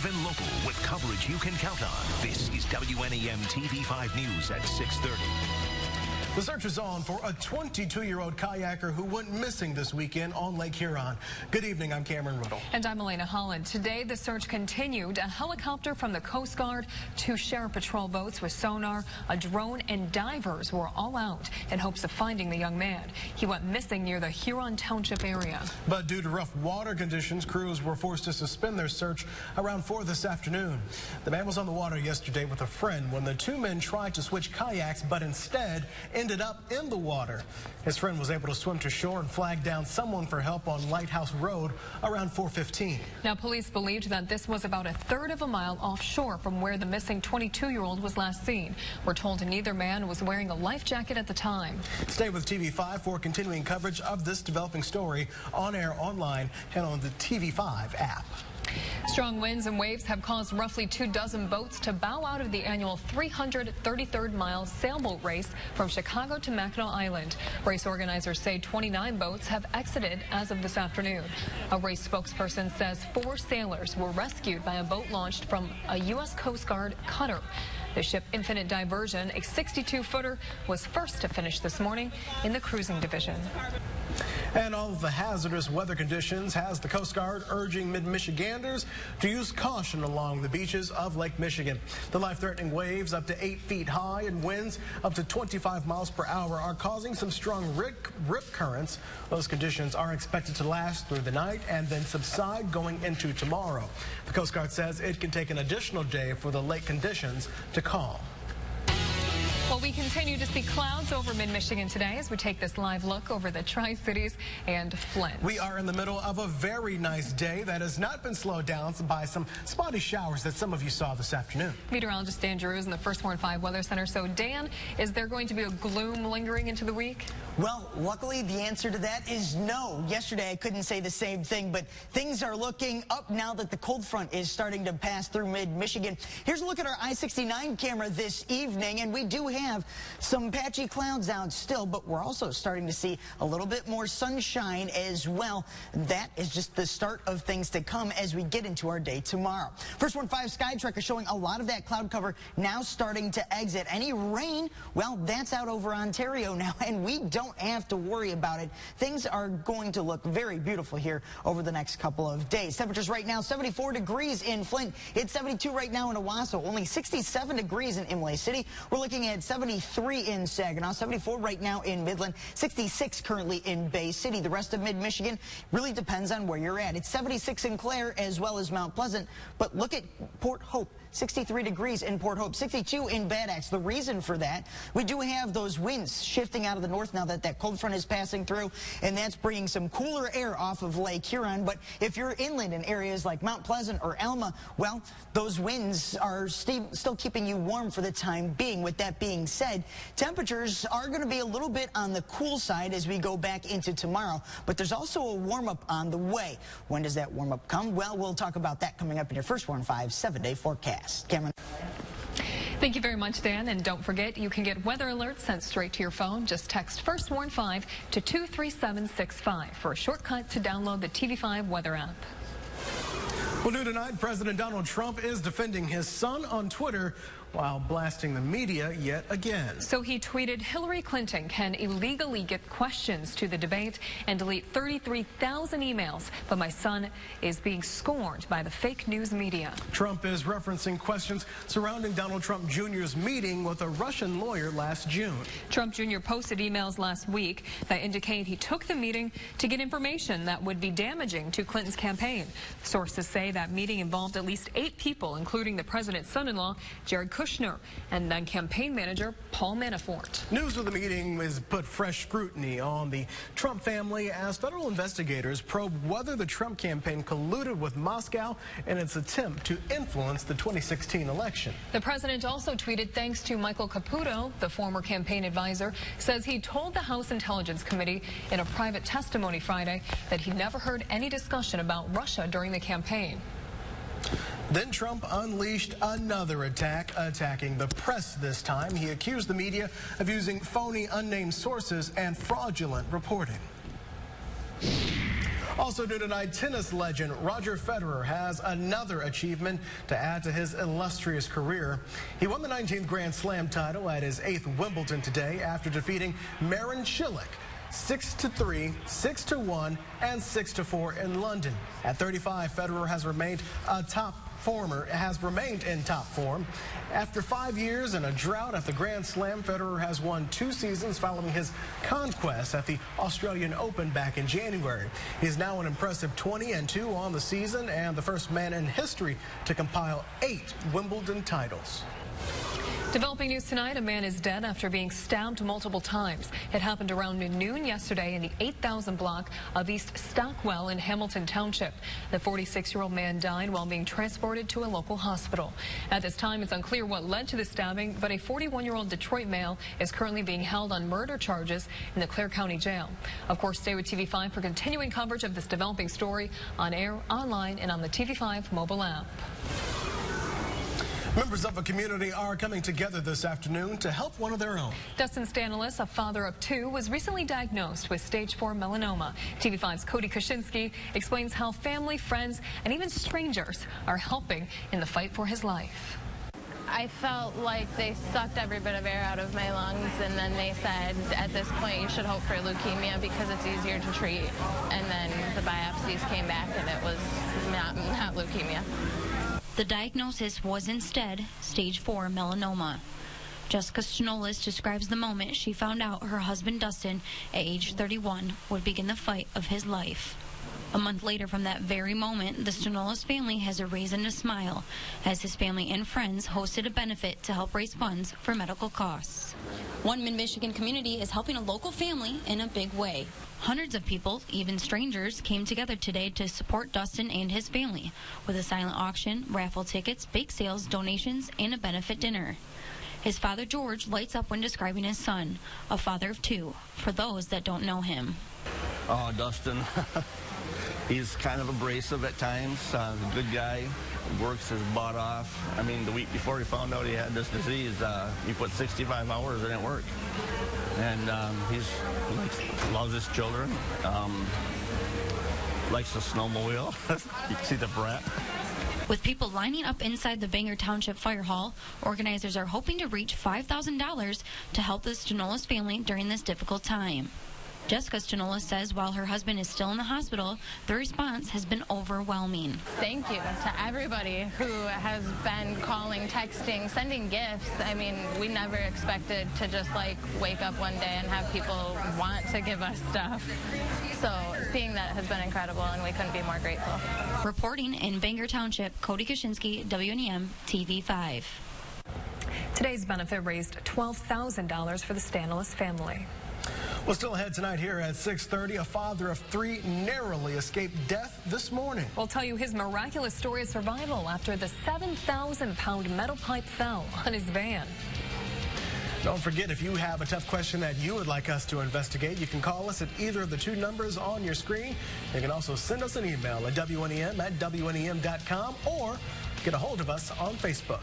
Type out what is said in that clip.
live and local with coverage you can count on. This is WNEM TV5 News at 6:30. The search is on for a 22-year-old kayaker who went missing this weekend on Lake Huron. Good evening, I'm Cameron Riddle. And I'm Elena Holland. Today, the search continued. A helicopter from the Coast Guard, 2 sheriff patrol boats with sonar, a drone, and divers were all out in hopes of finding the young man. He went missing near the Huron Township area. But due to rough water conditions, crews were forced to suspend their search around 4 this afternoon. The man was on the water yesterday with a friend when the 2 men tried to switch kayaks, but instead ended up in the water. His friend was able to swim to shore and flag down someone for help on Lighthouse Road around 4:15. Now, police believed that this was about a third of a mile offshore from where the missing 22-year-old was last seen. We're told neither man was wearing a life jacket at the time. Stay with TV5 for continuing coverage of this developing story on air, online, and on the TV5 app. Strong winds and waves have caused roughly 24 boats to bow out of the annual 333rd-mile sailboat race from Chicago to Mackinac Island. Race organizers say 29 boats have exited as of this afternoon. A race spokesperson says 4 sailors were rescued by a boat launched from a U.S. Coast Guard cutter. The ship Infinite Diversion, a 62-footer, was first to finish this morning in the cruising division. And all of the hazardous weather conditions has the Coast Guard urging mid-Michiganders to use caution along the beaches of Lake Michigan. The life-threatening waves up to 8 feet high and winds up to 25 miles per hour are causing some strong rip currents. Those conditions are expected to last through the night and then subside going into tomorrow. The Coast Guard says it can take an additional day for the lake conditions to calm. Well, we continue to see clouds over mid-Michigan today as we take this live look over the Tri-Cities and Flint. We are in the middle of a very nice day that has not been slowed down by some spotty showers that some of you saw this afternoon. Meteorologist Dan Drew is in the First Warn 5 Weather Center. So, Dan, is there going to be a gloom lingering into the week? Well, luckily, the answer to that is no. Yesterday, I couldn't say the same thing, but things are looking up now that the cold front is starting to pass through mid-Michigan. Here's a look at our I-69 camera this evening, and we do have some patchy clouds out still, but we're also starting to see a little bit more sunshine as well. That is just the start of things to come as we get into our day tomorrow. First Warn 5 Sky Tracker showing a lot of that cloud cover now starting to exit. Any rain, well, that's out over Ontario now, and we don't have to worry about it. Things are going to look very beautiful here over the next couple of days. Temperatures right now, 74 degrees in Flint. It's 72 right now in Owasso, only 67 degrees in Imlay City. We're looking at 73 in Saginaw, 74 right now in Midland, 66 currently in Bay City. The rest of mid-Michigan really depends on where you're at. It's 76 in Clare as well as Mount Pleasant, but look at Port Hope. 63 degrees in Port Hope, 62 in Bad Axe. The reason for that, we do have those winds shifting out of the north now that that cold front is passing through, and that's bringing some cooler air off of Lake Huron. But if you're inland in areas like Mount Pleasant or Alma, well, those winds are still keeping you warm for the time being. With that being said, temperatures are going to be a little bit on the cool side as we go back into tomorrow, but there's also a warm-up on the way. When does that warm-up come? Well, we'll talk about that coming up in your First Warn 5 7-day forecast. Cameron. Thank you very much, Dan. And don't forget, you can get weather alerts sent straight to your phone. Just text First Warn 5 to 23765 for a shortcut to download the TV5 weather app. Well, new tonight, President Donald Trump is defending his son on Twitter while blasting the media yet again. So he tweeted, Hillary Clinton can illegally get questions to the debate and delete 33,000 emails, but my son is being scorned by the fake news media. Trump is referencing questions surrounding Donald Trump Jr.'s meeting with a Russian lawyer last June. Trump Jr. posted emails last week that indicate he took the meeting to get information that would be damaging to Clinton's campaign. Sources say that meeting involved at least 8 people, including the president's son-in-law, Jared Kushner, and then campaign manager Paul Manafort. News of the meeting has put fresh scrutiny on the Trump family as federal investigators probe whether the Trump campaign colluded with Moscow in its attempt to influence the 2016 election. The president also tweeted thanks to Michael Caputo, the former campaign advisor, says he told the House Intelligence Committee in a private testimony Friday that he never heard any discussion about Russia during the campaign. Then Trump unleashed another attack, attacking the press this time. He accused the media of using phony, unnamed sources and fraudulent reporting. Also new tonight, tennis legend Roger Federer has another achievement to add to his illustrious career. He won the 19th Grand Slam title at his 8th Wimbledon today after defeating Marin Cilic 6-3, 6-1, and 6-4 in London. At 35, Federer has remained in top form. After 5 years and a drought at the Grand Slam, Federer has won 2 seasons following his conquest at the Australian Open back in January. He's now an impressive 20-2 on the season and the first man in history to compile 8 Wimbledon titles. Developing news tonight, a man is dead after being stabbed multiple times. It happened around noon yesterday in the 8,000 block of East Stockwell in Hamilton Township. The 46-year-old man died while being transported to a local hospital. At this time, it's unclear what led to the stabbing, but a 41-year-old Detroit male is currently being held on murder charges in the Clare County Jail. Of course, stay with TV5 for continuing coverage of this developing story on air, online, and on the TV5 mobile app. Members of a community are coming together this afternoon to help one of their own. Dustin Stanilis, a father of 2, was recently diagnosed with stage 4 melanoma. TV5's Cody Kaczynski explains how family, friends, and even strangers are helping in the fight for his life. I felt like they sucked every bit of air out of my lungs, and then they said, at this point, you should hope for leukemia because it's easier to treat. And then the biopsies came back, and it was not leukemia. The diagnosis was instead stage 4 melanoma. Jessica Stanolis describes the moment she found out her husband Dustin, at age 31, would begin the fight of his life. A month later from that very moment, the Stanolis family has a reason to smile, as his family and friends hosted a benefit to help raise funds for medical costs. One Mid-Michigan community is helping a local family in a big way. Hundreds of people, even strangers, came together today to support Dustin and his family with a silent auction, raffle tickets, bake sales, donations, and a benefit dinner. His father, George, lights up when describing his son, a father of 2, for those that don't know him. Oh, Dustin. He's kind of abrasive at times. A good guy, works his butt off. I mean, the week before he found out he had this disease, he put 65 hours in at work. And he loves his children, likes to snowmobile. You can see the brat. With people lining up inside the Bangor Township Fire Hall, organizers are hoping to reach $5,000 to help the Stanolis family during this difficult time. Jessica Stanolis says while her husband is still in the hospital, the response has been overwhelming. Thank you to everybody who has been calling, texting, sending gifts. I mean, we never expected to just wake up one day and have people want to give us stuff. So seeing that has been incredible, and we couldn't be more grateful. Reporting in Bangor Township, Cody Kaczynski, WNEM TV5. Today's benefit raised $12,000 for the Stanolis family. Well, still ahead tonight here at 6:30, a father of 3 narrowly escaped death this morning. We'll tell you his miraculous story of survival after the 7,000-pound metal pipe fell on his van. Don't forget, if you have a tough question that you would like us to investigate, you can call us at either of the 2 numbers on your screen. You can also send us an email at WNEM@WNEM.com or get a hold of us on Facebook.